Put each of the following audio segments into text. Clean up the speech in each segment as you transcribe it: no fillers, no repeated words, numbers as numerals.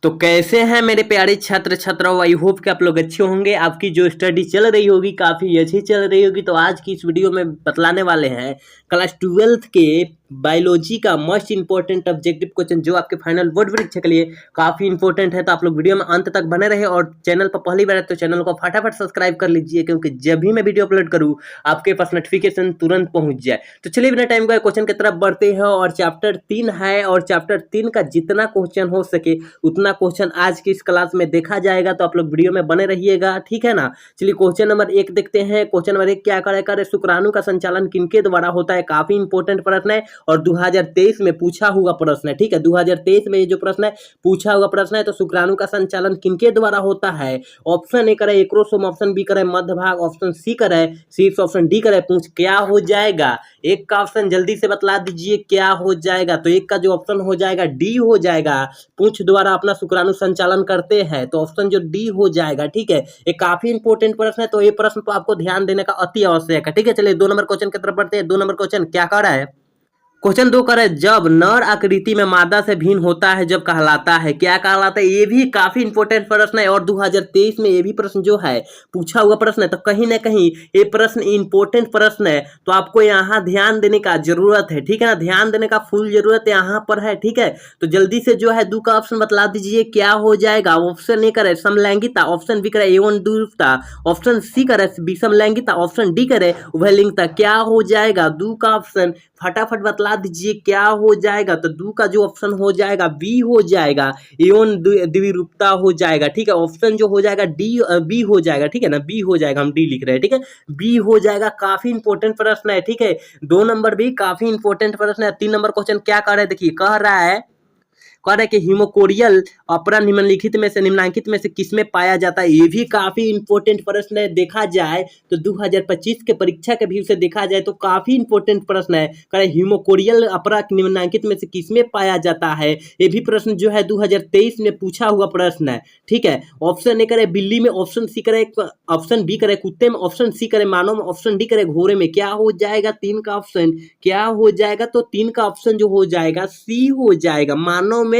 तो कैसे हैं मेरे प्यारे छात्र छात्राओं। आई होप कि आप लोग अच्छे होंगे। आपकी जो स्टडी चल रही होगी काफ़ी अच्छी चल रही होगी। तो आज की इस वीडियो में बतलाने वाले हैं क्लास 12th के बायोलॉजी का मोस्ट इंपॉर्टेंट ऑब्जेक्टिव क्वेश्चन, जो आपके फाइनल बोर्ड परीक्षा के लिए काफ़ी इंपॉर्टेंट है। तो आप लोग वीडियो में अंत तक बने रहे और चैनल पर पहली बार है तो चैनल को फटाफट सब्सक्राइब कर लीजिए, क्योंकि जब भी मैं वीडियो अपलोड करूँ आपके पास नोटिफिकेशन तुरंत पहुँच जाए। तो चलिए बिना टाइम का क्वेश्चन की तरफ बढ़ते हैं। और चैप्टर 3 है और चैप्टर 3 का जितना क्वेश्चन हो सके उतना क्वेश्चन आज की इस क्लास में देखा जाएगा। तो आप लोग वीडियो में बने रहिएगा, ठीक है ना। चलिए क्वेश्चन नंबर 1 देखते हैं। क्वेश्चन नंबर 1 क्या करे शुक्राणु का संचालन किनके द्वारा होता है। काफी इंपॉर्टेंट प्रश्न है और 2023 में पूछा हुआ प्रश्न है, ठीक है। 2023 में ये जो प्रश्न है पूछा हुआ प्रश्न है। तो शुक्राणु का संचालन किनके द्वारा होता है। ऑप्शन ए करे एक्रोसोम, ऑप्शन बी करे मध्य भाग, ऑप्शन सी करे शीर्ष, ऑप्शन डी करे पूंछ। क्या हो जाएगा एक का ऑप्शन जल्दी से बतला दीजिए क्या हो जाएगा। तो एक का जो ऑप्शन हो जाएगा डी हो जाएगा, पूंछ द्वारा अपना शुक्राणु संचालन करते हैं। तो ऑप्शन जो डी हो जाएगा, ठीक है। ये काफी इंपॉर्टेंट प्रश्न है, तो ये प्रश्न पर आपको ध्यान देने का अति आवश्यक है, ठीक है। चलिए 2 नंबर क्वेश्चन की तरफ बढ़ते हैं। 2 नंबर क्वेश्चन क्या कर रहा है। क्वेश्चन 2 करे जब नर आकृति में मादा से भिन्न होता है जब कहलाता है। क्या कहलाता है, ये भी काफी इंपॉर्टेंट प्रश्न है और 2023 में ये भी प्रश्न जो है पूछा हुआ प्रश्न है। तो कहीं ना कहीं ये प्रश्न इंपॉर्टेंट प्रश्न है, तो आपको यहाँ ध्यान देने का जरूरत है, ठीक है ना। ध्यान देने का फुल जरूरत यहाँ पर है, ठीक है। तो जल्दी से जो है 2 का ऑप्शन बतला दीजिए क्या हो जाएगा। ऑप्शन ए करे समलैंगिकता, ऑप्शन बी करे यौन द्विरूपता, ऑप्शन सी करे विषमलैंगिकता, ऑप्शन डी करे उभयलिंगता। क्या हो जाएगा 2 का ऑप्शन फटाफट बतला दीजिए क्या हो जाएगा। तो 2 का जो ऑप्शन हो जाएगा बी हो जाएगा, यौन द्विरूपता हो जाएगा, ठीक है। ऑप्शन जो हो जाएगा डी बी हो जाएगा, ठीक है ना। बी हो जाएगा, हम डी लिख रहे हैं, ठीक है। बी हो जाएगा। काफी इंपॉर्टेंट प्रश्न है, ठीक है। 2 नंबर भी काफी इंपॉर्टेंट प्रश्न है। 3 नंबर क्वेश्चन क्या कर रहे हैं देखिए, कह रहा है कि हीमोकोरियल अपरा निम्नलिखित में से निम्नांकित में से किसमें पाया जाता है। ये भी काफी इंपॉर्टेंट प्रश्न है। देखा जाए तो 2025 के परीक्षा के व्यू से देखा जाए तो काफी इंपॉर्टेंट प्रश्न है। करे हीमोकोरियल अपरा निम्नांकित में से किसमें पाया जाता है। ये भी प्रश्न जो है 2023 में पूछा हुआ प्रश्न है, ठीक है। ऑप्शन ए करे बिल्ली में, ऑप्शन सी करे, ऑप्शन बी करे कुत्ते में, ऑप्शन सी करे मानव में, ऑप्शन डी करे घोड़े में। क्या हो जाएगा 3 का ऑप्शन क्या हो जाएगा। तो 3 का ऑप्शन जो हो जाएगा सी हो जाएगा, मानव में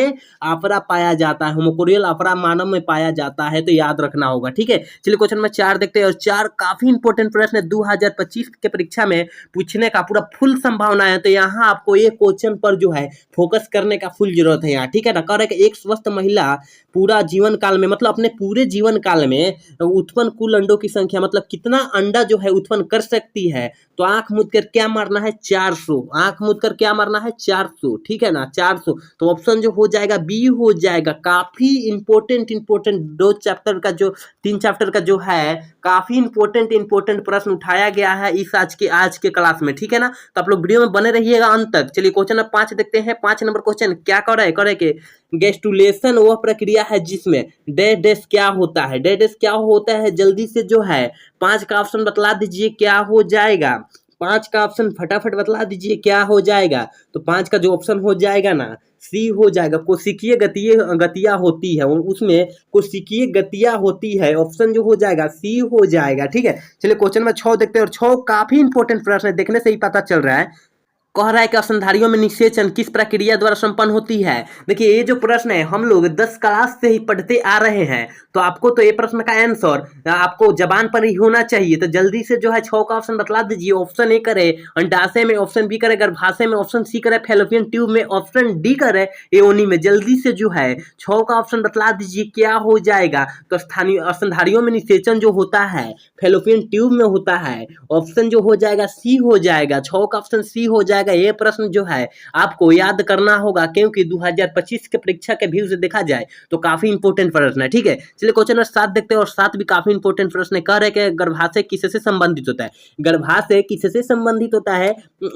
अपरा पाया जाता है। होमोकोरियल अपरा मानव में पाया जाता है, तो याद रखना होगा, ठीक है। चलिए क्वेश्चन नंबर 4 देखते हैं। और 4 काफी इंपॉर्टेंट प्रश्न है, 2025 के परीक्षा में पूछने का पूरा फुल संभावना है। तो यहाँ आपको ये क्वेश्चन पर जो है फोकस करने का फुल जरूरत है यहाँ, ठीक है ना। कह रहे कि एक स्वस्थ महिला पूरा जीवन काल में, मतलब अपने पूरे जीवन काल में उत्पन्न कुल अंडों की संख्या, मतलब कितना अंडा जो है उत्पन्न कर सकती है। तो आंख मूंद कर क्या मारना है 400, आंख मूंद कर क्या मारना है 400, ठीक है ना 400। तो ऑप्शन जो हो जाएगा बी हो जाएगा। काफी इंपॉर्टेंट 2 चैप्टर का जो 3 चैप्टर का जो है काफी इंपॉर्टेंट प्रश्न उठाया गया है इस आज के क्लास में, ठीक है ना। तो आप लोग वीडियो में बने रहिएगा अंत तक। चलिए क्वेश्चन नंबर 5 देखते हैं। 5 नंबर क्वेश्चन क्या करे कि गैस्ट्रुलेशन वह प्रक्रिया है जिसमें डैश क्या होता है। डैश क्या होता है, जल्दी से जो है 5 का ऑप्शन बतला दीजिए क्या हो जाएगा। 5 का ऑप्शन फटाफट बतला दीजिए क्या हो जाएगा। तो 5 का जो ऑप्शन हो जाएगा ना सी हो जाएगा। कोशिकीय गतियां होती है, उसमें कोशिकीय गतियां होती है। ऑप्शन जो हो जाएगा सी हो जाएगा, ठीक है। चलिए क्वेश्चन में 6 देखते हैं। और 6 काफी इंपॉर्टेंट प्रश्न है, देखने से ही पता चल रहा है। कह रहा है कि स्तनधारियों में निषेचन किस प्रक्रिया द्वारा संपन्न होती है। देखिए ये जो प्रश्न है हम लोग 10 क्लास से ही पढ़ते आ रहे हैं, तो आपको तो ये प्रश्न का आंसर आपको जबान पर ही होना चाहिए। तो जल्दी से जो है 6 का ऑप्शन बतला दीजिए। ऑप्शन ए करे अंडाशय में, ऑप्शन बी करे गर्भाशय में, ऑप्शन सी करे फैलोपियन ट्यूब में, ऑप्शन डी करे योनि में। जल्दी से जो है 6 का ऑप्शन बतला दीजिए क्या हो जाएगा। तो स्तनधारियों में निषेचन जो होता है फैलोपियन ट्यूब में होता है। ऑप्शन जो हो जाएगा सी हो जाएगा। 6 का ऑप्शन सी हो जाएगा। ये प्रश्न जो है आपको याद करना होगा, क्योंकि 2025 के परीक्षा के व्यू से देखा जाए तो काफी इंपॉर्टेंट प्रश्न है, ठीक है। चलिए क्वेश्चन नंबर 7 देखते हैं। और 7 भी काफी इंपॉर्टेंट प्रश्न है। कह रहे कि गर्भाशय किससे संबंधित होता है। गर्भाशय किससे संबंधित होता है।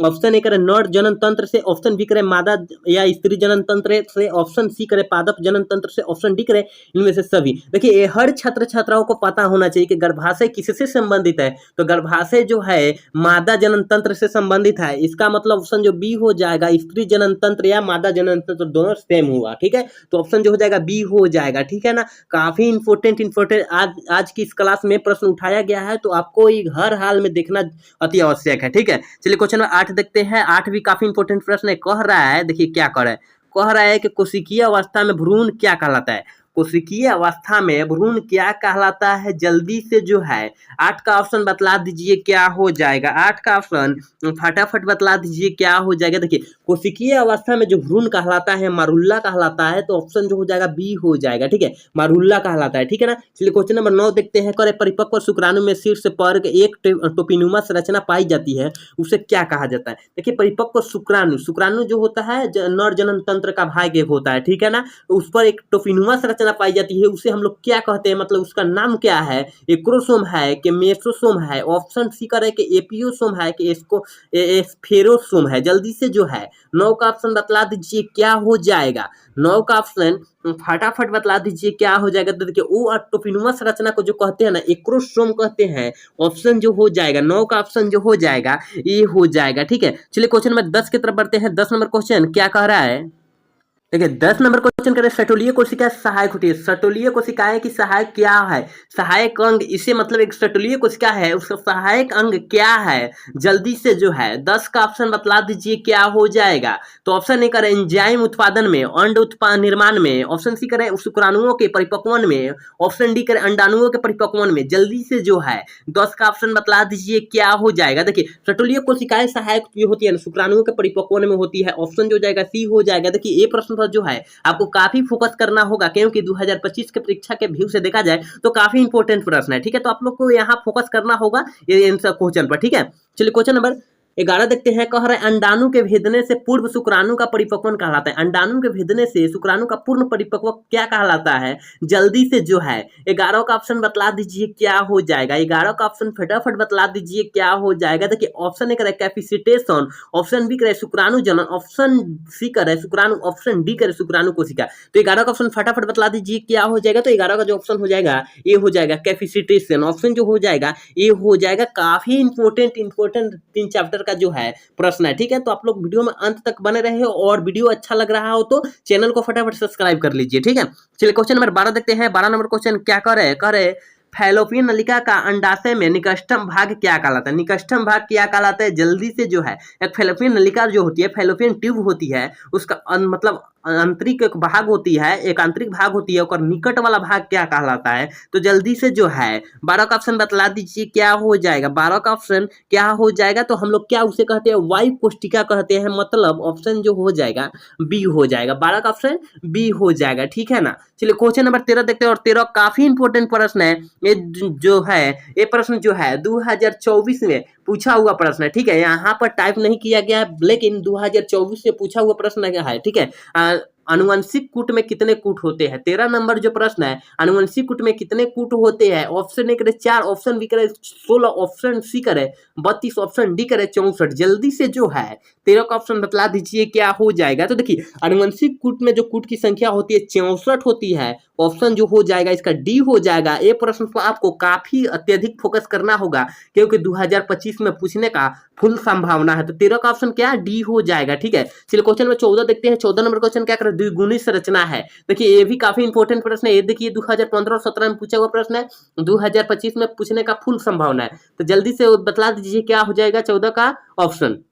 ऑप्शन ए करे नर जनन तंत्र से, ऑप्शन बी करे मादा या स्त्री जनन तंत्र से, ऑप्शन सी करे पादप जनन तंत्र से, ऑप्शन डी करे इनमें से सभी। देखिए हर छात्र छात्राओं को पता होना चाहिए कि गर्भाशय किससे संबंधित है। तो गर्भाशय जो है मादा जनन तंत्र से संबंधित है। इसका मतलब ऑप्शन जो बी हो जाएगा, स्त्री जनन तंत्र या मादा जनन तंत्र दोनों सेम हुआ, ठीक है। तो ऑप्शन जो हो जाएगा बी हो जाएगा, ठीक है ना। काफी इंपॉर्टेंट आज की इस क्लास में प्रश्न उठाया गया है, तो आपको हर हाल में देखना अति आवश्यक है, ठीक है। चलिए क्वेश्चन नंबर 8 देखते हैं। 8 भी काफी इंपॉर्टेंट प्रश्न है। कह रहा है देखिए क्या कर रहा है। कह रहा है कि कोशिकीय अवस्था में भ्रूण क्या कहलाता है। कोशिकीय अवस्था में भ्रूण क्या कहलाता है, जल्दी से जो है 8 का ऑप्शन बतला दीजिए क्या हो जाएगा। 8 का ऑप्शन फटाफट बतला दीजिए क्या हो जाएगा। देखिए कोशिकीय अवस्था में जो भ्रूण कहलाता है मारुल्ला कहलाता है, तो ऑप्शन जो हो जाएगा बी हो जाएगा। ठीक है, मारुल्ला कहलाता है। ठीक है ना। चलिए क्वेश्चन नंबर 9 देखते हैं। करे परिपक्व शुक्राणु में शीर्ष पर एक टोपिनुमा संरचना पाई जाती है, उसे क्या कहा जाता है। देखिए परिपक्व शुक्राणु, शुक्राणु जो होता है नर जनन तंत्र का भाग एक होता है। ठीक है ना, उस पर एक टोपिनुमा संरचना पाई जाती है, उसे हम लोग क्या कहते हैं, मतलब उसका नाम क्या है। एक्रोसोम है कि मेसोसोम है। ऑप्शन सी करे कि एपियोसोम है कि इसको स्फेरोसोम है। जल्दी से जो है 9 का ऑप्शन बतला दीजिए क्या हो जाएगा। 9 का ऑप्शन फटाफट बतला दीजिए क्या हो जाएगा। तो देखिए वो टोपिनुमा संरचना को जो कहते हैं ना एक्रोसोम कहते हैं। ऑप्शन जो हो जाएगा 9 का ऑप्शन जो हो जाएगा ये हो जाएगा। ठीक है, चलिए क्वेश्चन नंबर 10 की तरफ बढ़ते हैं। 10 नंबर क्वेश्चन क्या कह रहा है। देखिए 10 नंबर क्वेश्चन करें, सटोलीय कोशिका सहायक होती है। सटोलीय कोशिकाएं की सहायक क्या है, सहायक अंग, इसे मतलब एक सटोलीय कोशिका है उसका सहायक अंग क्या है। जल्दी से जो है 10 का ऑप्शन बतला दीजिए क्या हो जाएगा। तो ऑप्शन ए करें एंजाइम उत्पादन में, अंड उत्पादन निर्माण में। ऑप्शन सी करें शुक्राणुओं के परिपक्वन में। ऑप्शन डी करें अंडाणुओं के परिपक्वन में। जल्दी से जो है 10 का ऑप्शन बतला दीजिए क्या हो जाएगा। देखिए सटोलीय कोशिकाएं सहायक होती है शुक्राणुओं के परिपक्वन में होती है। ऑप्शन जो जाएगा सी हो जाएगा। देखिए ये प्रश्न पर जो है आपको काफी फोकस करना होगा, क्योंकि 2025 के परीक्षा के व्यू से देखा जाए तो काफी इंपॉर्टेंट प्रश्न है। ठीक है, तो आप लोग को यहाँ फोकस करना होगा ये आंसर क्वेश्चन पर। ठीक है, चलिए क्वेश्चन नंबर 11 देखते हैं। कह रहे हैं अंडाणु के भेदने से पूर्व शुक्राणु का परिपक्वन कहलाता है। अंडाणु के भेदने से शुक्राणु का पूर्ण परिपक्व क्या कहलाता है। जल्दी से जो है 11 का ऑप्शन बतला दीजिए क्या हो जाएगा। 11 का ऑप्शन फटाफट बतला दीजिए क्या हो जाएगा। देखिए ऑप्शन ए करे कैपिसिटेशन, ऑप्शन बी करे शुक्राणु जनन, ऑप्शन सी करे शुक्राणु, ऑप्शन डी करे शुक्राणु कोशिका। तो 11 का ऑप्शन फटाफट बतला दीजिए क्या हो जाएगा। तो 11 का जो ऑप्शन हो जाएगा ये हो जाएगा कैपिसिटेशन। ऑप्शन जो हो जाएगा ये हो जाएगा। काफी इंपॉर्टेंट 3 चैप्टर का जो है प्रश्न है। ठीक है, तो आप लोग वीडियो में अंत तक बने रहे हो और वीडियो अच्छा लग रहा हो तो चैनल को फटाफट सब्सक्राइब कर लीजिए। ठीक है, चलिए क्वेश्चन नंबर 12 देखते हैं। 12 नंबर क्वेश्चन क्या कह रहे फैलोपियन नलिका का अंडाशय में निकष्टम भाग क्या कहलाता है। निकष्टम भाग क्या कहलाता है। जल्दी से जो है एक फैलोपियन नलिका जो होती है, फैलोपियन ट्यूब होती है, उसका मतलब आंतरिक एक भाग होती है, एक आंतरिक भाग होती है, और निकट वाला भाग क्या कहलाता है। तो जल्दी से जो है 12 का ऑप्शन बतला दीजिए क्या हो जाएगा। 12 का ऑप्शन क्या हो जाएगा। तो हम लोग क्या उसे कहते हैं वायु कोष्टिका कहते हैं, मतलब ऑप्शन जो हो जाएगा बी हो जाएगा। 12 का ऑप्शन बी हो जाएगा। ठीक है ना। चलिए क्वेश्चन नंबर 13 देखते हैं, और 13 काफी इंपॉर्टेंट प्रश्न है। ये जो है ये प्रश्न जो है 2024 में पूछा हुआ प्रश्न है। ठीक है, यहाँ पर टाइप नहीं किया गया है, लेकिन 2024 से पूछा हुआ प्रश्न है। ठीक है, अनुवंशिक कूट में कितने कूट होते हैं। 13 नंबर जो प्रश्न है अनुवंशिक कूट में कितने कूट होते हैं। ऑप्शन ए करे 4, ऑप्शन बी करे 16, ऑप्शन सी करे 32, ऑप्शन डी करे 64। जल्दी से जो है 13 का ऑप्शन बतला दीजिए क्या हो जाएगा। तो देखिए अनुवंशिक कूट में जो कूट की संख्या होती है 64 होती है। ऑप्शन जो हो जाएगा इसका डी हो जाएगा। ये प्रश्न को आपको काफी अत्यधिक फोकस करना होगा, क्योंकि 2025 में पूछने का फुल संभावना है। तो 13 का ऑप्शन क्या डी हो जाएगा। ठीक है, चलिए क्वेश्चन नंबर 14 देखते हैं। 14 नंबर क्वेश्चन क्या कर द्विगुणी संरचना है। देखिए ये भी काफी इंपॉर्टेंट प्रश्न है। ये देखिए 2015 और 17 में पूछा हुआ प्रश्न है, 2025 में पूछने का फुल संभावना है। तो जल्दी से बतला दीजिए क्या हो जाएगा 14 का ऑप्शन।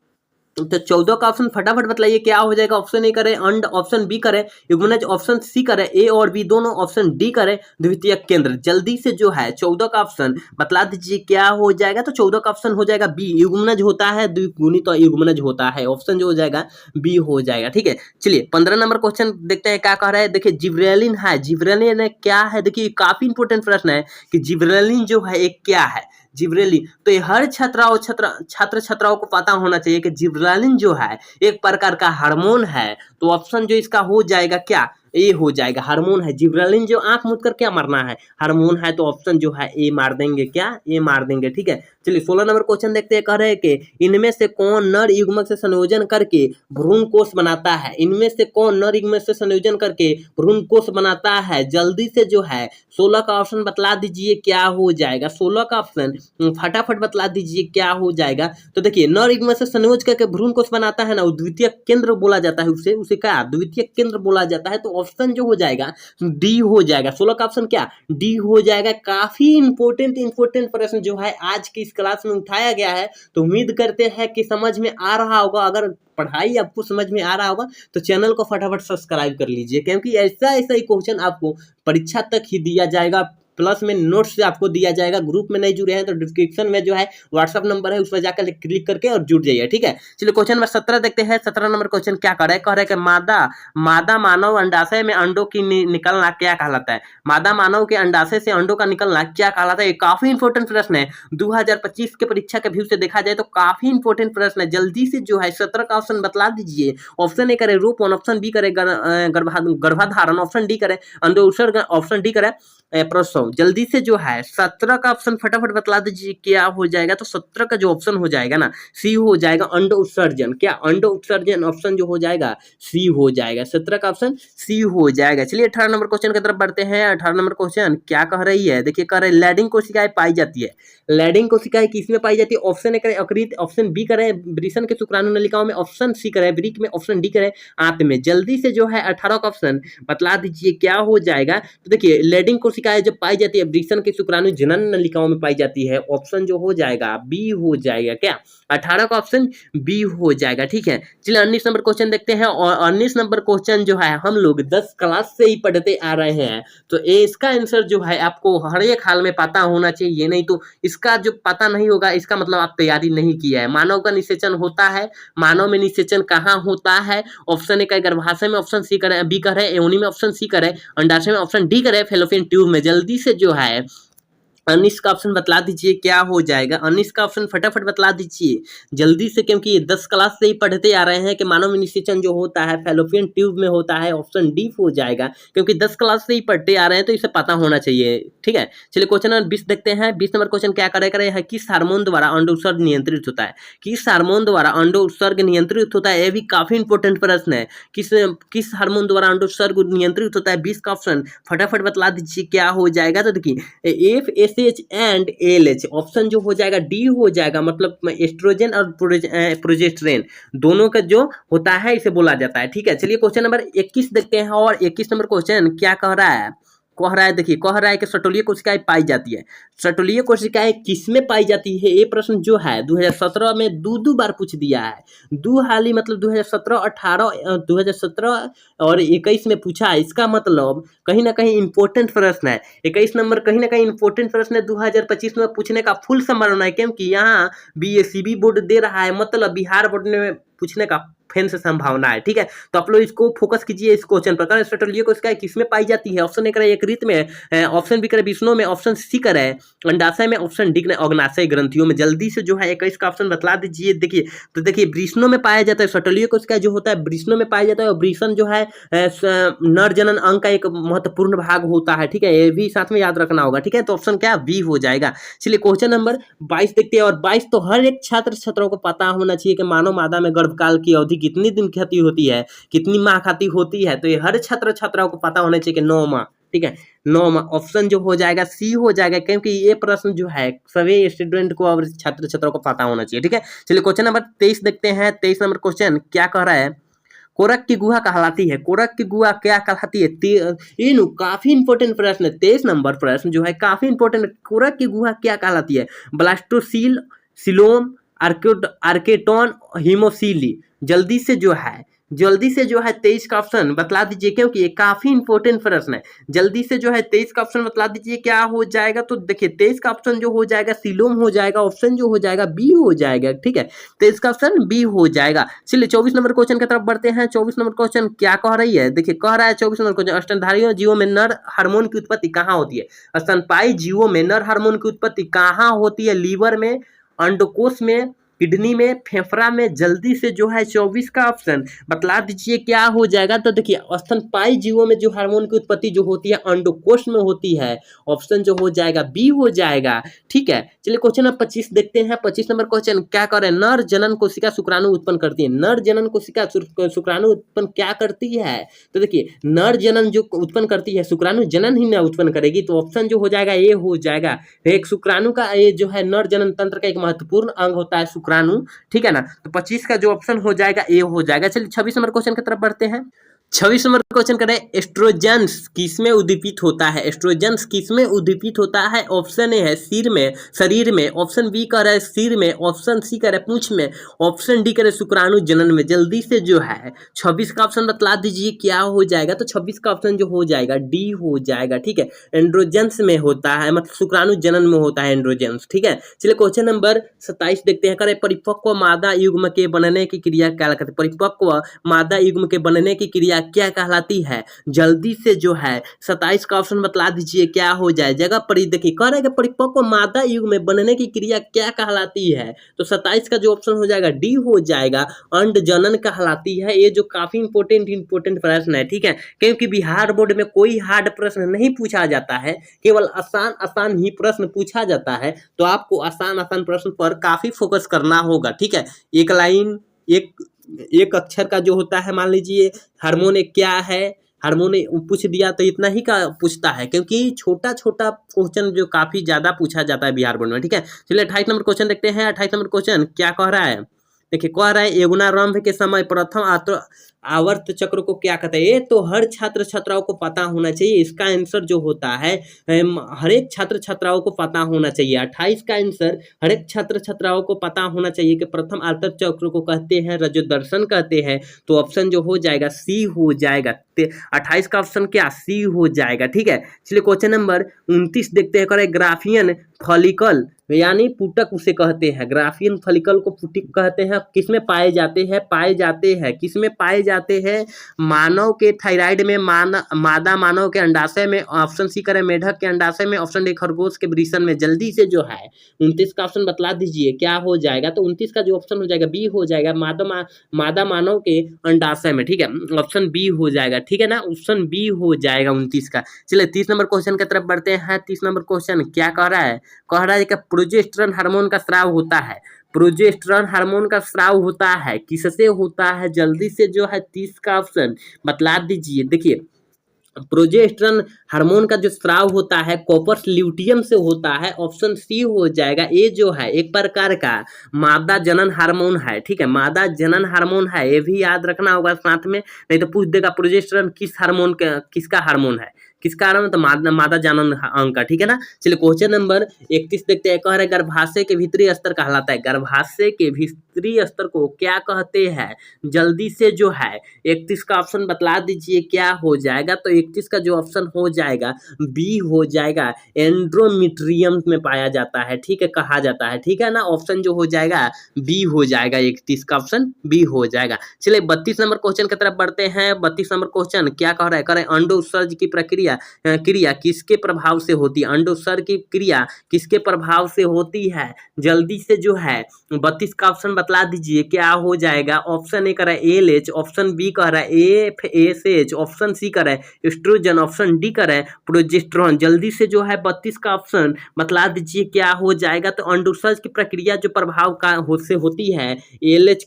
तो 14 का ऑप्शन फटाफट बतलाइए क्या हो जाएगा। ऑप्शन ए करे अंड, ऑप्शन बी करे युग्मनज, ऑप्शन सी करे ए और बी दोनों, ऑप्शन डी करे द्वितीयक केंद्र। जल्दी से जो है 14 का ऑप्शन बतला दीजिए क्या हो जाएगा। तो 14 का ऑप्शन हो जाएगा बी, युग्मनज होता है द्विगुणित तो युग्मनज होता है। ऑप्शन जो हो जाएगा बी हो जाएगा। ठीक है, चलिए 15 नंबर क्वेश्चन देखते हैं क्या कह रहा है। देखिए जिब्रेलिन है, जिब्रेलिन क्या है। देखिए काफी इंपॉर्टेंट प्रश्न है कि जिब्रेलिन जो है एक क्या है। जिब्रेलिन तो ये हर छात्र छात्राओं को पता होना चाहिए कि जिब्रेलिन जो है एक प्रकार का हार्मोन है। तो ऑप्शन जो इसका हो जाएगा क्या ए हो जाएगा। हार्मोन है जिब्रेलिन, जो आंख मूंद कर क्या मारना है हार्मोन है। तो ऑप्शन जो है ए मार देंगे, क्या ए मार देंगे। ठीक है, चलिए 16 नंबर क्वेश्चन देखते हैं। कह रहे हैं कि इनमें से कौन नर युग्मक से संयोजन करके भ्रूण कोष बनाता है। इनमें से कौन नर युग्मक से संयोजन करके भ्रूण कोष बनाता है। जल्दी से जो है 16 का ऑप्शन बतला दीजिए क्या हो जाएगा। 16 का ऑप्शन फटाफट बतला दीजिए क्या हो जाएगा। तो देखिए नर युग्मक से संयोज करके भ्रूण कोष बनाता है ना, द्वितीय केंद्र बोला जाता है उसे क्या द्वितीय केंद्र बोला जाता है। तो ऑप्शन जो हो जाएगा डी हो जाएगा। 16 का ऑप्शन क्या डी हो जाएगा। काफी इंपॉर्टेंट प्रश्न जो है आज की इस क्लास में उठाया गया है, तो उम्मीद करते हैं कि समझ में आ रहा होगा। अगर पढ़ाई आपको समझ में आ रहा होगा तो चैनल को फटाफट सब्सक्राइब कर लीजिए, क्योंकि ऐसा ही क्वेश्चन आपको परीक्षा तक ही दिया जाएगा, प्लस में नोट्स से आपको दिया जाएगा। ग्रुप में नहीं जुड़े हैं तो डिस्क्रिप्शन में जो है व्हाट्सअप नंबर है, उस पर जाकर क्लिक करके और जुड़ जाइए, ठीक है। चलिए क्वेश्चन नंबर 17 देखते हैं। 17 नंबर क्वेश्चन क्या कह रहा है कि मादा मानव अंडाशय में अंडों की निकलना क्या कहलाता है। मादा मानव के अंडाशय से अंडों का निकलना क्या कहलाता है। ये काफी इंपॉर्टेंट प्रश्न है। 2025 के परीक्षा के व्यू से देखा जाए तो काफी इंपॉर्टेंट प्रश्न है। जल्दी से जो है 17 का ऑप्शन बतला दीजिए। ऑप्शन ए करे रोपण, ऑप्शन बी करे गर्भाधारण, ऑप्शन डी करे अंडो उत्सर्जन, ऑप्शन डी करे प्रसव। जल्दी से जो है 17 का ऑप्शन फटाफट बतला दीजिए क्या हो जाएगा। तो 17 का जो ऑप्शन हो जाएगा ना सी हो जाएगा अंडो उत्सर्जन। क्या अंडो उत्सर्जन ऑप्शन जो हो जाएगा सी हो जाएगा। 17 का ऑप्शन सी हो जाएगा। चलिए 18 नंबर क्वेश्चन की तरफ बढ़ते हैं। 18 नंबर क्वेश्चन क्या कह रही है, देखिए कह रहे लैडिंग कोशिकाएं पाई जाती है। लैडिंग कोशिकाएं किसमें पाई जाती है। ऑप्शन ए करें यकृत, ऑप्शन बी करें वृषण के शुक्राणु नलिकाओं में, ऑप्शन सी करें वृक्क में, ऑप्शन डी करें आंत में। जल्दी से जो है 18 का ऑप्शन बतला दीजिए क्या हो जाएगा। तो देखिए लैडिंग कोशिकाएं जब पाई जाती है वृषण के शुक्राणु जनन नलिकाओं में पाई जाती है। ऑप्शन जो हो जाएगा बी हो जाएगा। क्या 18 का ऑप्शन बी हो जाएगा, ठीक है। चलिए 19 नंबर क्वेश्चन देखते हैं। और 19 नंबर क्वेश्चन जो है हम लोग 10 क्लास से ही पढ़ते आ रहे हैं, तो इसका आंसर जो है आपको हर एक हाल में पता होना चाहिए, नहीं तो इसका जो पता नहीं होगा इसका मतलब आप तैयारी नहीं किया है। मानव का निषेचन होता है, मानव में निषेचन कहाँ होता है। ऑप्शन ए का गर्भाशय में, ऑप्शन सी करें बी करें योनि में, ऑप्शन सी करें अंडाशय में, ऑप्शन डी करें फैलोपियन ट्यूब में। जल्दी से जो है 19 का ऑप्शन बतला दीजिए क्या हो जाएगा। 19 का ऑप्शन फटाफट बतला दीजिए जल्दी से, क्योंकि ये 10 क्लास से ही पढ़ते आ रहे हैं कि मानव में निषेचन जो होता है फैलोपियन ट्यूब में होता है। ऑप्शन डी हो जाएगा, क्योंकि 10 क्लास से ही पढ़ते आ रहे हैं तो इसे पता होना चाहिए, ठीक है। चलिए क्वेश्चन नंबर 20 देखते हैं। 20 नंबर क्वेश्चन क्या करे है, किस हार्मोन द्वारा अंडो उत्सर्ग नियंत्रित होता है। किस हार्मोन द्वारा अंडो उत्सर्ग नियंत्रित होता है, यह भी काफी इंपॉर्टेंट प्रश्न है। किस हार्मोन द्वारा अंडो उत्सर्ग नियंत्रित होता है। 20 का ऑप्शन फटाफट बतला दीजिए क्या हो जाएगा। तो देखिए FSH एंड ALH ऑप्शन जो हो जाएगा डी हो जाएगा। मतलब एस्ट्रोजन और प्रोजेस्टेरोन दोनों का जो होता है इसे बोला जाता है, ठीक है। चलिए क्वेश्चन नंबर 21 देखते हैं। और 21 नंबर क्वेश्चन क्या कह रहा है, देखिए कह रहा है कि सटोलीय कोशिकाएं पाई जाती है। सटोलीय कोशिकाएं किसमें पाई जाती है, ये प्रश्न जो है 2017 में दो बार पूछ दिया है। दो हाल ही मतलब 2017, 18, 2017 और 21 में पूछा है। इसका मतलब कहीं ना कहीं इंपॉर्टेंट प्रश्न है। 21 नंबर कहीं ना कहीं इंपॉर्टेंट प्रश्न है। 2025 में पूछने का फुल संभावना है, क्योंकि यहाँ BACB बोर्ड दे रहा है, मतलब बिहार बोर्ड में पूछने का फैन से संभावना है, ठीक है। तो आप लोग इसको फोकस कीजिए इस क्वेश्चन पर। सटोलीय कोशिकाएं किसमें पाई जाती है। ऑप्शन ए करें यकृत में, ऑप्शन बी करें विष्णु में, ऑप्शन सी करें अंडाशय में, ऑप्शन डी करें अग्नाशय ग्रंथियों में। जल्दी से जो है 21 का ऑप्शन बतला दीजिए। देखिए तो देखिए वृषणों में पाया जाता है। सटोलीय कोशिका जो होता है वृषणों में पाया जाता है, और वृषण जो है नर जनन अंग का एक महत्वपूर्ण भाग होता है, ठीक है। ये भी साथ में याद रखना होगा, ठीक है। तो ऑप्शन क्या बी हो जाएगा। चलिए क्वेश्चन नंबर 22 देखते हैं। और 22 तो हर एक छात्रों को पता होना चाहिए कि मानव मादा में गर्भकाल की अवधि कितनी दिन खाती होती है, कितनी माह खाती होती है। तो ये हर छात्राओं को पता होना चाहिए कि 9 माह, ठीक है। 9 माह ऑप्शन जो हो जाएगा सी हो जाएगा, क्योंकि ये प्रश्न जो है सभी स्टूडेंट को और छात्रों को पता होना चाहिए, ठीक है। चलिए क्वेश्चन नंबर 23 देखते हैं। 23 नंबर क्वेश्चन क्या कह रहा है, कोरक की गुहा कहलाती है। कोरक की गुहा क्या कहलाती है। ये काफी इंपॉर्टेंट प्रश्न है। 23 नंबर प्रश्न जो है काफी इंपॉर्टेंट। कोरक की गुहा क्या कहलाती है। Blastocoel, coelom, archenteron, haemocoel. जल्दी से जो है 23 का ऑप्शन बतला दीजिए, क्योंकि ये काफी इंपॉर्टेंट प्रश्न है। जल्दी से जो है 23 का ऑप्शन बतला दीजिए क्या हो जाएगा। तो देखिए 23 का ऑप्शन जो हो जाएगा सिलोम हो जाएगा। ऑप्शन जो हो जाएगा बी हो जाएगा, ठीक है। 23 का ऑप्शन बी हो जाएगा। चलिए 24 नंबर क्वेश्चन की तरफ बढ़ते हैं। 24 नंबर क्वेश्चन क्या कह रही है, देखिए कह रहा है 24 नंबर क्वेश्चन, स्तनधारी जीवों में नर हार्मोन की उत्पत्ति कहाँ होती है। स्तनपायी जीवों में नर हार्मोन की उत्पत्ति कहाँ होती है। लीवर में, अंडकोश में, किडनी में, फेफड़ा में। जल्दी से जो है 24 का ऑप्शन बतला दीजिए क्या हो जाएगा। तो देखिए स्तनपायी जीवों में जो हार्मोन की उत्पत्ति जो होती है अंडकोश में होती है। ऑप्शन जो हो जाएगा बी हो जाएगा, ठीक है। चलिए क्वेश्चन नंबर 25 देखते हैं। 25 नंबर क्वेश्चन क्या कर रहे हैं, नर जनन कोशिका शुक्राणु उत्पन्न करती है। नर जनन कोशिका शुक्राणु उत्पन्न क्या करती है। तो देखिए नर जनन जो उत्पन्न करती है, शुक्राणु जनन ही ना उत्पन्न करेगी। तो ऑप्शन जो हो जाएगा ए हो जाएगा। एक शुक्राणु का ये जो है नर जनन तंत्र का एक महत्वपूर्ण अंग होता है शुक्राणु, ठीक है ना। तो 25 का जो ऑप्शन हो जाएगा ए हो जाएगा। चलिए 26 नंबर क्वेश्चन की तरफ बढ़ते हैं। 26 नंबर क्वेश्चन करें, एस्ट्रोजन्स किसमें उद्दीपित होता है? एस्ट्रोजन्स किसमें उद्दीपित होता है? ऑप्शन ए है सिर में, शरीर में, ऑप्शन बी कह रहा है सिर में, ऑप्शन सी कह रहा है पूंछ में, ऑप्शन डी कह रहा है शुक्राणु जनन में। जल्दी से जो है 26 का ऑप्शन बतला दीजिए क्या हो जाएगा। तो 26 का ऑप्शन जो हो जाएगा डी हो जाएगा, ठीक है। एंड्रोजन्स में होता है, मतलब शुक्राणु जनन में होता है एंड्रोजन्स, ठीक है। चलिए क्वेश्चन नंबर 27 देखते हैं। करे परिपक्व मादा युग्म के बनने की क्रिया क्या कहते हैं? परिपक्व मादा युग्म के बनने की क्रिया क्या कहलाती है? जल्दी से जो है 27 का ऑप्शन बतला दीजिए क्या हो जाए। जगह पर ही देखिए कह रहे हैं कि परिपक्व मादा युग्म में बनने की क्रिया क्या कहलाती है, तो 27 का जो ऑप्शन हो जाएगा डी हो जाएगा, अंड जनन कहलाती है। ये जो काफी इंपोर्टेंट प्रश्न है, ठीक है, क्योंकि बिहार बोर्ड में कोई हार्ड प्रश्न नहीं पूछा जाता है, केवल आसान ही प्रश्न पूछा जाता है। तो आपको आसान प्रश्न पर काफी फोकस करना होगा, ठीक है। एक लाइन एक अक्षर का जो होता है, मान लीजिए हार्मोन क्या है, हार्मोन पूछ दिया तो इतना ही का पूछता है, क्योंकि छोटा क्वेश्चन जो काफी ज्यादा पूछा जाता है बिहार बोर्ड में, ठीक है। चलिए 28 नंबर क्वेश्चन देखते हैं। 28 नंबर क्वेश्चन क्या कह रहा है, देखिए कह रहा है यौवनारंभ के समय प्रथम आवर्त चक्र को क्या कहते हैं? ये तो हर छात्र छात्राओं को पता होना चाहिए। इसका आंसर जो होता है हर एक छात्र छात्राओं को पता होना चाहिए। 28 का आंसर हर एक छात्र छात्राओं को पता होना चाहिए कि प्रथम आवर्त चक्र को कहते हैं रजोदर्शन कहते हैं। तो ऑप्शन जो हो जाएगा सी हो जाएगा। 28 का ऑप्शन क्या सी हो जाएगा, ठीक है। चलिए क्वेश्चन नंबर 29 देखते हैं। करें ग्राफियन फॉलिकल यानी पुटक उसे कहते हैं, ग्राफियन फॉलिकल को पुटक कहते हैं। किसमें पाए जाते हैं किसमें पाए जाते हैं? मानव के थायराइड में, मादा मानव के अंडाशय में, ऑप्शन सी करें मेढक के अंडाशय में, ऑप्शन डी खरगोश के वृषण में। जल्दी से जो है 29 का ऑप्शन बतला दीजिए क्या हो जाएगा। तो 29 का जो ऑप्शन हो जाएगा बी हो जाएगा, मादा मानव के अंडाशय में, ठीक है। ऑप्शन बी हो जाएगा, ठीक है ना, ऑप्शन बी हो जाएगा 29 का। चलिए 30 नंबर क्वेश्चन की तरफ बढ़ते हैं। 30 नंबर क्वेश्चन क्या कह रहा है? कह रहा है कि प्रोजेस्टेरोन हार्मोन का स्राव होता है। प्रोजेस्टेरोन हार्मोन का स्राव होता है, किससे होता है? जल्दी से जो है 30 का ऑप्शन बतला दीजिए। देखिए प्रोजेस्टेरोन हार्मोन का जो स्राव होता है कॉपर्स ल्यूटियम से होता है। ऑप्शन सी हो जाएगा। ये जो है एक प्रकार का मादा जनन हार्मोन है, ठीक है, मादा जनन हार्मोन है, ये भी याद रखना होगा साथ में, नहीं तो पूछ देगा प्रोजेस्टेरोन किसका हार्मोन है, किसका हार्मोन, तो मादा जनन अंग का, ठीक है ना। चलिए क्वेश्चन नंबर 31 देखते हैं। कह रहे गर्भाशय के भीतरी स्तर कहलाता है। गर्भाशय के भीतरी स्तर को क्या कहते हैं? जल्दी से जो है 31 का ऑप्शन बतला दीजिए क्या हो जाएगा। तो 31 का जो ऑप्शन हो जाएगा बी हो जाएगा, एंड्रोमीट्रियम में पाया जाता है, ठीक है, कहा जाता है, ठीक है ना। ऑप्शन जो हो जाएगा बी हो जाएगा, 31 का ऑप्शन बी हो जाएगा। चलिए 32 नंबर क्वेश्चन की तरफ बढ़ते हैं। 32 नंबर क्वेश्चन क्या कह रहा है? करें अंडोत्सर्ज की क्रिया किसके प्रभाव से होती है? अंडोत्सर्ग की क्रिया किसके प्रभाव से होती है? जल्दी से जो है 32 का ऑप्शन बतला दीजिए क्या हो जाएगा। ऑप्शन ए कह रहा है एलएच, ऑप्शन बी कह रहा है एफएसएच, ऑप्शन सी कह रहा है एस्ट्रोजन, ऑप्शन डी कह रहा है प्रोजेस्टेरोन। जल्दी से जो है 32 का ऑप्शन बतला दीजिए क्या हो जाएगा। तो अंडोत्सर्ज की प्रक्रिया जो प्रभाव का से होती है एलएच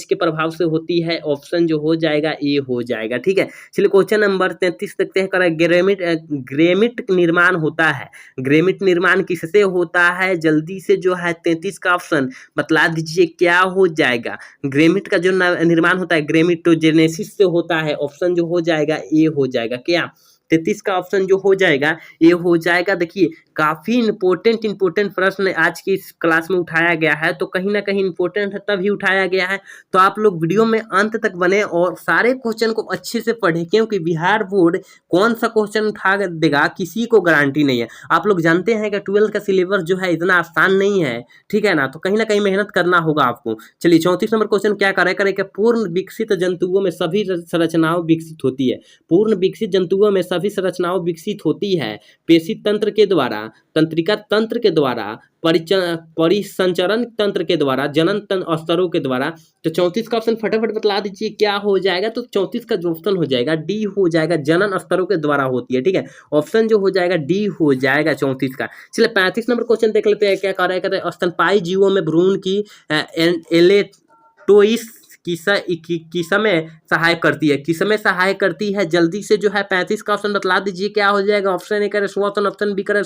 के प्रभाव से होती है। ऑप्शन जो हो जाएगा ए हो जाएगा, ठीक है। चलिए क्वेश्चन नंबर 33 देखते हैं। करें ग्रेमिट निर्माण होता है। ग्रेमिट निर्माण किससे होता है? जल्दी से जो है 33 का ऑप्शन बतला दीजिए क्या हो जाएगा। ग्रेमिट का जो निर्माण होता है ग्रेमिटोजेनेसिस से होता है। ऑप्शन जो हो जाएगा ए हो जाएगा क्या। 33 का ऑप्शन जो हो जाएगा ये हो जाएगा। देखिए काफ़ी इंपॉर्टेंट प्रश्न आज की इस क्लास में उठाया गया है, तो कहीं ना कहीं इंपॉर्टेंट है तभी उठाया गया है। तो आप लोग वीडियो में अंत तक बने और सारे क्वेश्चन को अच्छे से पढ़ें, क्योंकि बिहार बोर्ड कौन सा क्वेश्चन उठा देगा किसी को गारंटी नहीं है। आप लोग जानते हैं कि 12th का सिलेबस जो है इतना आसान नहीं है, ठीक है ना, तो कहीं ना कहीं मेहनत करना होगा आपको। चलिए 34 नंबर क्वेश्चन क्या करें कि पूर्ण विकसित जंतुओं में सभी संरचनाओं विकसित होती है। पूर्ण विकसित जंतुओं में सभी संरचनाओं विकसित होती है पेशी तंत्र के द्वारा, तंत्रिका तंत्र के द्वारा, परिसंचरण तंत्र के द्वारा, जनन स्तरों के द्वारा। तो 34 का ऑप्शन फटाफट बतला दीजिए क्या हो जाएगा। तो 34 का जो ऑप्शन हो जाएगा डी हो जाएगा, जनन स्तरों के द्वारा होती है, ठीक है। ऑप्शन जो हो जाएगा डी हो जाएगा 34 का। चलिए 35 नंबर क्वेश्चन देख लेते हैं क्या कह रहा है। कहते हैं स्तनपायी जीवों में भ्रूण की एलेटोइस किसमें सहायक करती है, किसमें सहायक करती है, जल्दी से जो है 35 का ऑप्शन बतला दीजिए क्या हो जाएगा। ऑप्शन ए करे श्वसन, ऑप्शन बी करे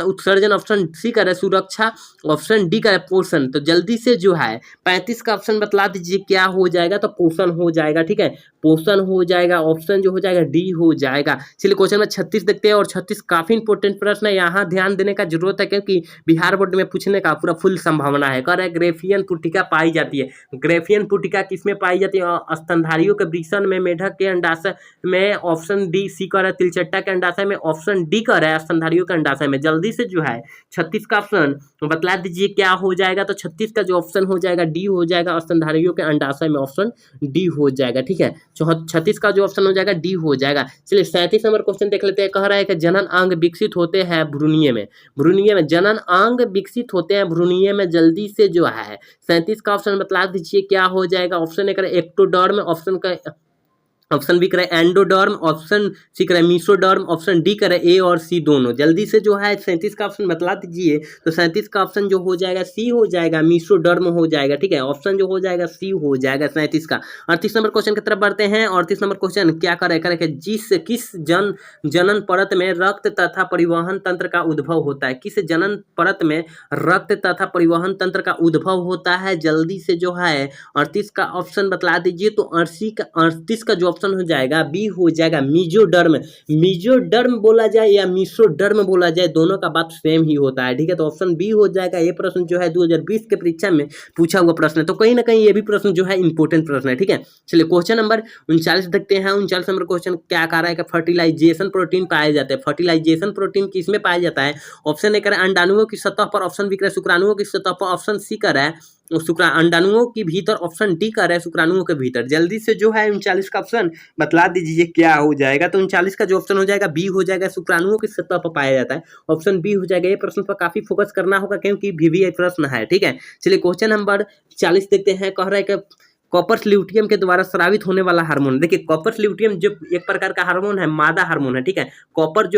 उत्सर्जन, ऑप्शन सी करे सुरक्षा, ऑप्शन डी करे पोषण। तो जल्दी से जो है 35 का ऑप्शन बतला दीजिए क्या हो जाएगा। तो पोषण हो जाएगा, ठीक है, पोषण हो जाएगा। ऑप्शन जो हो जाएगा डी हो जाएगा। चलिए क्वेश्चन में 36 देखते हैं, और 36 काफी इंपॉर्टेंट प्रश्न है, यहाँ ध्यान देने का जरूरत है क्योंकि बिहार बोर्ड में पूछने का पूरा फुल संभावना है। कह रहा है ग्रेफियन पुटिका पाई जाती है। ग्रेफियन पुटिका किसमें पाई जाती है? स्तनधारियों के वृषण में, मेढक के अंडाशय में, ऑप्शन डी सी कर है, तिलचट्टा के अंडाशय में, ऑप्शन डी कर है स्तनधारियों के अंडाशय में। जल्दी से जो है 36 का ऑप्शन बतला दीजिए क्या हो जाएगा। तो 36 का जो ऑप्शन हो जाएगा डी हो जाएगा, स्तनधारियों के अंडाशय में, ऑप्शन डी हो जाएगा, ठीक है। 36 का जो ऑप्शन हो जाएगा डी हो जाएगा। चलिए 37 नंबर क्वेश्चन देख लेते हैं। कह रहा है कि जनन अंग विकसित होते हैं भ्रूणीय में, भ्रूणीय में जनन अंग विकसित होते हैं भ्रूणीय में। जल्दी से जो है 37 का ऑप्शन बतला दीजिए क्या हो जाएगा। ऑप्शन ए करे एक्टोडर्म, ऑप्शन बी करे एंडोडर्म, ऑप्शन सी करे मीसोडर्म, ऑप्शन डी करे ए और सी दोनों। जल्दी से जो है 37 का ऑप्शन बतला दीजिए। तो 37 का ऑप्शन जो हो जाएगा सी हो जाएगा, मीसोडर्म हो जाएगा, ठीक है। ऑप्शन जो हो जाएगा सी हो जाएगा 37 का। 38 नंबर क्वेश्चन की तरफ बढ़ते हैं। 38 नंबर क्वेश्चन क्या करे किस जनन परत में रक्त तथा परिवहन तंत्र का उद्भव होता है। किस जनन परत में रक्त तथा परिवहन तंत्र का उद्भव होता है। जल्दी से जो है 38 का ऑप्शन बतला दीजिए। तो 38 का जो ऑप्शन हो जाएगा बी हो जाएगा, मीजोडर्म। मीजोडर्म बोला जाए या मीसोडर्म बोला जाए, दोनों का बात सेम ही होता है, ठीक है। तो ऑप्शन बी हो जाएगा। ये प्रश्न जो है 2020 के परीक्षा में पूछा हुआ प्रश्न है, तो कहीं ना कहीं ये भी प्रश्न जो है इंपॉर्टेंट प्रश्न है, ठीक है। चलिए क्वेश्चन नंबर 39 देखते हैं। 39 नंबर क्वेश्चन क्या कह रहा है कि फर्टिलाइजेशन प्रोटीन पाए जाते हैं। फर्टिलाइजेशन प्रोटीन किसमें पाया जाता है। ऑप्शन ए करे अंडाणुओं की सतह पर, ऑप्शन बी करे शुक्राणुओं की सतह पर, ऑप्शन सी करे अंडाणुओं के भीतर, ऑप्शन डी कर है शुक्राणुओं के भीतर। जल्दी से जो है 39 का ऑप्शन बतला दीजिए क्या हो जाएगा। तो 39 का जो ऑप्शन हो जाएगा बी हो जाएगा, शुक्राणुओं की सतह पर पाया जाता है, ऑप्शन बी हो जाएगा। ये प्रश्न पर काफी फोकस करना होगा क्योंकि VVI प्रश्न है, ठीक है। चलिए क्वेश्चन नंबर 40 देखते हैं। कह रहा है कि कॉपर ल्यूटियम के द्वारा स्रावित होने वाला हार्मोन। देखिए कॉपर ल्यूटियम जो एक प्रकार का हार्मोन है, मादा हार्मोन है, ठीक है। कॉपर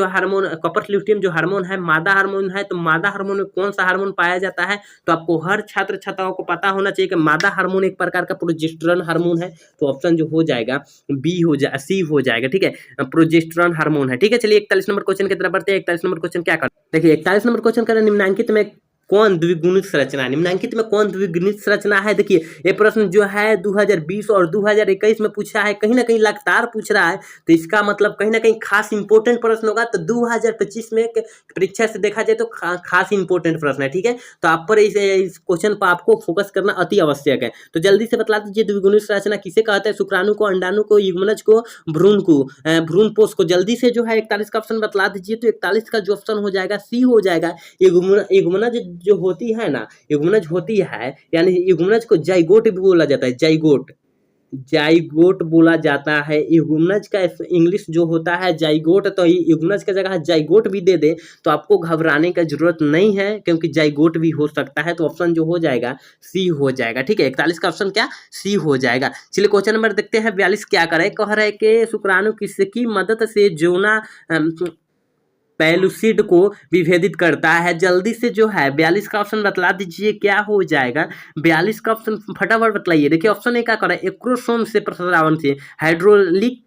ल्यूटियम जो हार्मोन है मादा हार्मोन है। तो मादा हार्मोन में कौन सा हार्मोन पाया जाता है। तो आपको हर छात्र छात्राओं को पता होना चाहिए कि मादा हार्मोन एक प्रकार का प्रोजेस्टेरॉन हार्मोन है। तो ऑप्शन जो हो जाएगा बी हो जाएगा, सी हो जाएगा, ठीक है, प्रोजेस्टेरॉन हार्मोन है, ठीक है। चलिए 41 नंबर क्वेश्चन की तरफ बढ़ते हैं। 41 नंबर क्वेश्चन क्या कर, देखिए 41 नंबर क्वेश्चन कर निम्नांकित में कौन द्विगुणित संरचना है। निम्नांकित में कौन द्विगुणित संरचना है। देखिए ये प्रश्न जो है 2020 और 2021 में पूछा है, कहीं ना कहीं लगातार पूछ रहा है, तो इसका मतलब कहीं ना कहीं खास इंपॉर्टेंट प्रश्न होगा। तो 2025 में परीक्षा से देखा जाए तो खास इंपॉर्टेंट प्रश्न है, ठीक है। तो आप पर इस क्वेश्चन पर आपको फोकस करना अति आवश्यक है। तो जल्दी से बतला दीजिए द्विगुणित संरचना किसे कहते हैं। शुक्राणु को, अंडाणु को, युग्मनज को, भ्रूणपोष को। जल्दी से जो है 41 का ऑप्शन बतला दीजिए। तो 41 का जो ऑप्शन हो जाएगा सी हो जाएगा। युग्मनज जो होती है ना, युग्मनज होती है, यानी युग्मनज को जाइगोट भी बोला जाता है, जाइगोट बोला जाता है। युग्मनज का इंग्लिश जो होता है जाइगोट, तो युग्मनज का जगह जाइगोट भी दे दे तो आपको घबराने का जरूरत नहीं है क्योंकि जाइगोट भी हो सकता है। तो ऑप्शन जो हो जाएगा सी हो जाएगा, ठीक है। 41 का ऑप्शन क्या सी हो जाएगा। चलिए क्वेश्चन नंबर देखते हैं 42 क्या करे। कह रहा है कि शुक्राणु किसकी मदद से जोना पेलुसिड को विभेदित करता है। जल्दी से जो है 42 का ऑप्शन बतला दीजिए क्या हो जाएगा। 42 का ऑप्शन फटाफट बतलाइए। देखिए ऑप्शन ए क्या कर रहा है, एक्रोसोम से प्रस्रावन से, हाइड्रोलिक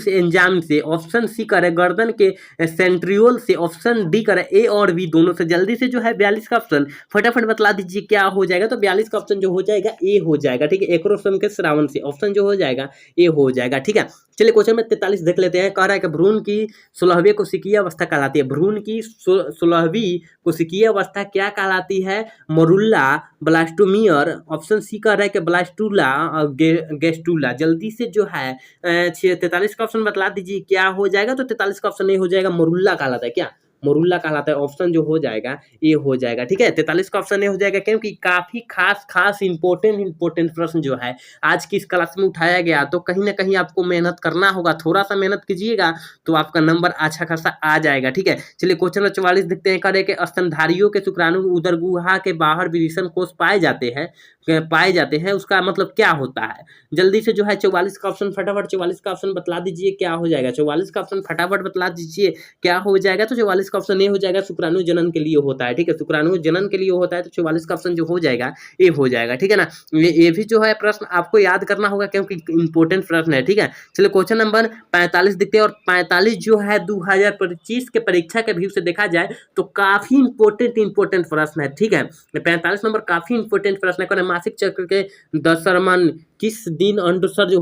एंजाइम से, ऑप्शन सी करे गर्दन के सेंट्रियोल से, ऑप्शन डी करे ए और बी दोनों से। जल्दी से जो है 42 का ऑप्शन फटाफट बतला दीजिए क्या हो जाएगा। तो 42 का ऑप्शन जो हो जाएगा ए हो जाएगा, ठीक है, एक्रोसोम के स्रावन से। ऑप्शन जो हो जाएगा ए हो जाएगा, ठीक है। चलिए क्वेश्चन में 43 देख लेते हैं। कह रहा है कि भ्रूण की 16वीं कोशिकीय अवस्था कहलाती है। भ्रूण की 16वीं कोशिकीय अवस्था क्या कहलाती है। मरुल्ला, ब्लास्टोमियर, ऑप्शन सी कह रहा है कि ब्लास्टूला और गेस्टूला। जल्दी से जो है 43 का ऑप्शन बतला दीजिए क्या हो जाएगा। तो 43 का ऑप्शन ए हो जाएगा, मरुल्ला कहलाता है। क्या मरुल्ला कहलाता है। ऑप्शन जो हो जाएगा ए हो जाएगा, ठीक है। 43 का ऑप्शन ए हो जाएगा क्योंकि काफी खास इंपॉर्टेंट प्रश्न जो है आज की इस क्लास में उठाया गया। तो कहीं ना कहीं आपको मेहनत करना होगा, थोड़ा सा मेहनत कीजिएगा तो आपका नंबर अच्छा खासा आ जाएगा, ठीक है। चलिए क्वेश्चन नंबर 44 देखते हैं। करे कि स्तनधारियों के शुक्राणु उदर गुहा के बाहर विषम कोष पाए जाते हैं, उसका मतलब क्या होता है। जल्दी से जो है 44 का ऑप्शन फटाफट 44 का ऑप्शन बतला दीजिए क्या हो जाएगा। 44 का ऑप्शन फटाफट बतला दीजिए क्या हो जाएगा। तो 44 44 का ऑप्शन ए हो जाएगा, शुक्राणु जनन के लिए होता है, ठीक है, शुक्राणु जनन के लिए होता है, तो 44 का ऑप्शन जो हो जाएगा ए हो जाएगा, ठीक है ना। ये भी जो है प्रश्न आपको याद करना होगा क्योंकि इंपॉर्टेंट प्रश्न है, ठीक है। चलिए क्वेश्चन नंबर 45 देखते हैं, और 45 जो है 2025 के परीक्षा के व्यू से देखा जाए तो काफी इंपॉर्टेंट प्रश्न है, ठीक है। 45 नंबर काफी इंपॉर्टेंट प्रश्न है। मासिक चक्र के दशरमन किस दिन अंडोत्सर्ज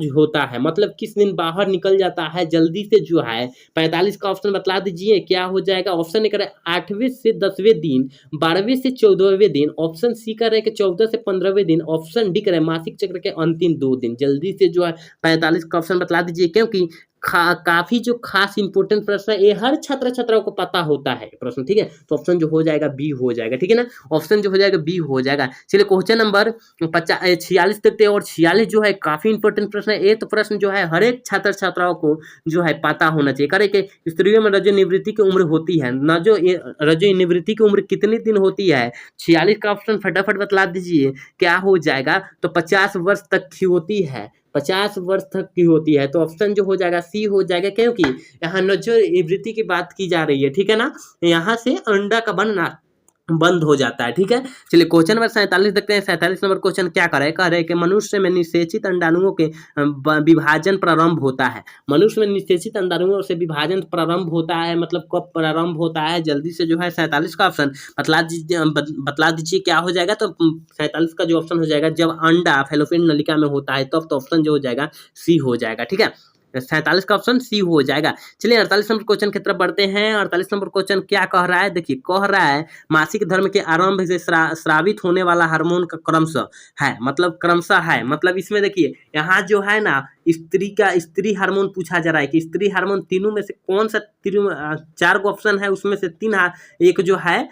होता है, मतलब किस दिन बाहर निकल जाता है जल्दी से जो है। 45 का ऑप्शन बतला दीजिए क्या हो जाएगा। ऑप्शन ए करे 8वें से 10वें दिन, 12वें से 14वें दिन, ऑप्शन सी करे कि 14 से 15वें दिन, ऑप्शन डी करे मासिक चक्र के अंतिम 2 दिन। जल्दी से जो है 45 का ऑप्शन बतला दीजिए क्योंकि काफी जो खास इंपॉर्टेंट प्रश्न है, ये हर छात्र छात्राओं को पता होता है प्रश्न, ठीक है। तो ऑप्शन जो हो जाएगा बी हो जाएगा, ठीक है ना। ऑप्शन जो हो जाएगा बी हो जाएगा। चलिए क्वेश्चन नंबर 46 देखते हैं, और 46 जो है काफी इंपॉर्टेंट प्रश्न है। ये तो प्रश्न जो है हर एक छात्र छात्राओं को जो है पता होना चाहिए। करे कि स्त्रियों में रजो निवृत्ति की उम्र होती है, रजो निवृत्ति की उम्र कितने दिन होती है। 46 का ऑप्शन फटाफट बतला दीजिए क्या हो जाएगा। तो 50 वर्ष तक की होती है, 50 वर्ष तक की होती है। तो ऑप्शन जो हो जाएगा सी हो जाएगा क्योंकि यहाँ नजर निवृत्ति की बात की जा रही है, ठीक है ना। यहाँ से अंडा का बनना बंद हो जाता है, ठीक है। चलिए क्वेश्चन नंबर 47 देखते हैं। 47 नंबर क्वेश्चन क्या कर रहे हैं, कह रहे हैं कि मनुष्य में निषेचित अंडाणुओं के विभाजन प्रारंभ होता है। मनुष्य में निषेचित अंडाणुओं से विभाजन प्रारंभ होता है, मतलब कब प्रारंभ होता है। जल्दी से जो है 47 का ऑप्शन बतला दीजिए क्या हो जाएगा। तो 47 का जो ऑप्शन हो जाएगा जब अंडा फैलोपियन नलिका में होता है तब। तो ऑप्शन जो हो जाएगा सी हो जाएगा, ठीक है। 47 का ऑप्शन सी हो जाएगा। चलिए 48 नंबर क्वेश्चन की तरफ बढ़ते हैं। 48 नंबर क्वेश्चन क्या कह रहा है, देखिए कह रहा है मासिक धर्म के आरंभ से स्रावित होने वाला हार्मोन का क्रमशः है, मतलब क्रमशः है, मतलब इसमें देखिए यहाँ जो है ना स्त्री हार्मोन पूछा जा रहा है कि स्त्री हार्मोन तीनों में से कौन सा, 4 ऑप्शन है उसमें से 3 एक जो है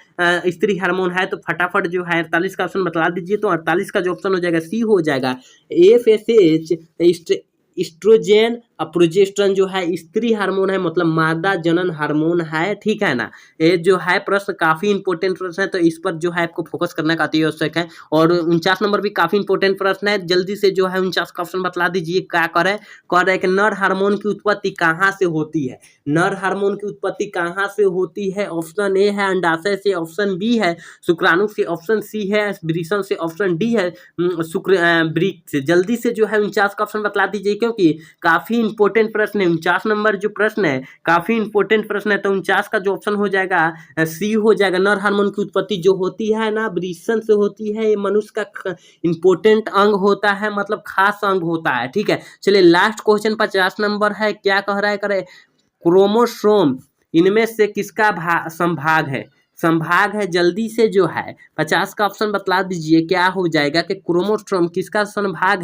स्त्री हार्मोन है। तो फटाफट जो है 48 का ऑप्शन बतला दीजिए। तो 48 का जो ऑप्शन हो जाएगा सी हो जाएगा। FSH एस्ट्रोजन और प्रोजेस्टेरोन जो है स्त्री हार्मोन है, मतलब मादा जनन हार्मोन है, ठीक है ना। ये जो है प्रश्न काफी इंपॉर्टेंट प्रश्न है, तो इस पर जो है आपको फोकस करना काफी आवश्यक है। और 49 नंबर भी काफी इंपॉर्टेंट प्रश्न है। जल्दी से जो है 49 का ऑप्शन बतला दीजिए क्या कह रहे हैं कि नर हार्मोन की उत्पत्ति कहाँ से होती है। नर हार्मोन की उत्पत्ति कहाँ से होती है। ऑप्शन ए है अंडाशय से, ऑप्शन बी है शुक्राणु से, ऑप्शन सी है वृषण से, ऑप्शन डी है वृक्क से। जल्दी से जो है 49 का ऑप्शन बतला दीजिए क्योंकि काफी इंपॉर्टेंट प्रश्न है। 49 नंबर जो प्रश्न है काफी इंपॉर्टेंट प्रश्न है। तो 49 का जो ऑप्शन हो जाएगा सी हो जाएगा। नर हार्मोन की उत्पत्ति जो होती है ना वृषण से होती है। ये मनुष्य का इंपॉर्टेंट अंग होता है, मतलब खास अंग होता है, ठीक है। चलिए लास्ट क्वेश्चन 50 नंबर है। क्या कह रहा है, करे क्रोमोसोम इनमें से किसका संभाग है। जल्दी से जो है 50 का ऑप्शन बतला दीजिए क्या हो जाएगा कि क्रोमोसोम किसका संभाग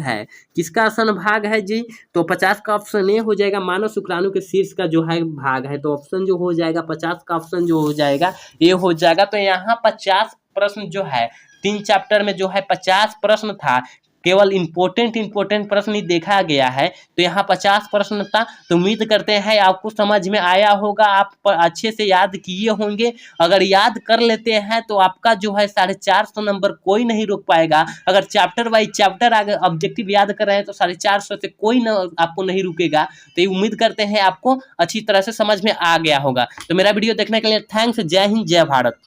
है जी। तो 50 का ऑप्शन ए हो जाएगा मानव शुक्राणु के शीर्ष का जो है भाग है। तो ऑप्शन जो हो जाएगा 50 का ऑप्शन जो हो जाएगा ये हो जाएगा। तो यहाँ 50 प्रश्न जो है 3 चैप्टर में जो है 50 प्रश्न था, केवल इंपॉर्टेंट प्रश्न ही देखा गया है। तो यहाँ 50 प्रश्न था। तो उम्मीद करते हैं आपको समझ में आया होगा, आप अच्छे से याद किए होंगे। अगर याद कर लेते हैं तो आपका जो है 450 नंबर कोई नहीं रोक पाएगा। अगर चैप्टर वाइज चैप्टर आगे ऑब्जेक्टिव याद कर रहे हैं तो 450 से कोई आपको नहीं रुकेगा। तो ये उम्मीद करते हैं आपको अच्छी तरह से समझ में आ गया होगा। तो मेरा वीडियो देखने के लिए थैंक्स। जय हिंद, जय भारत।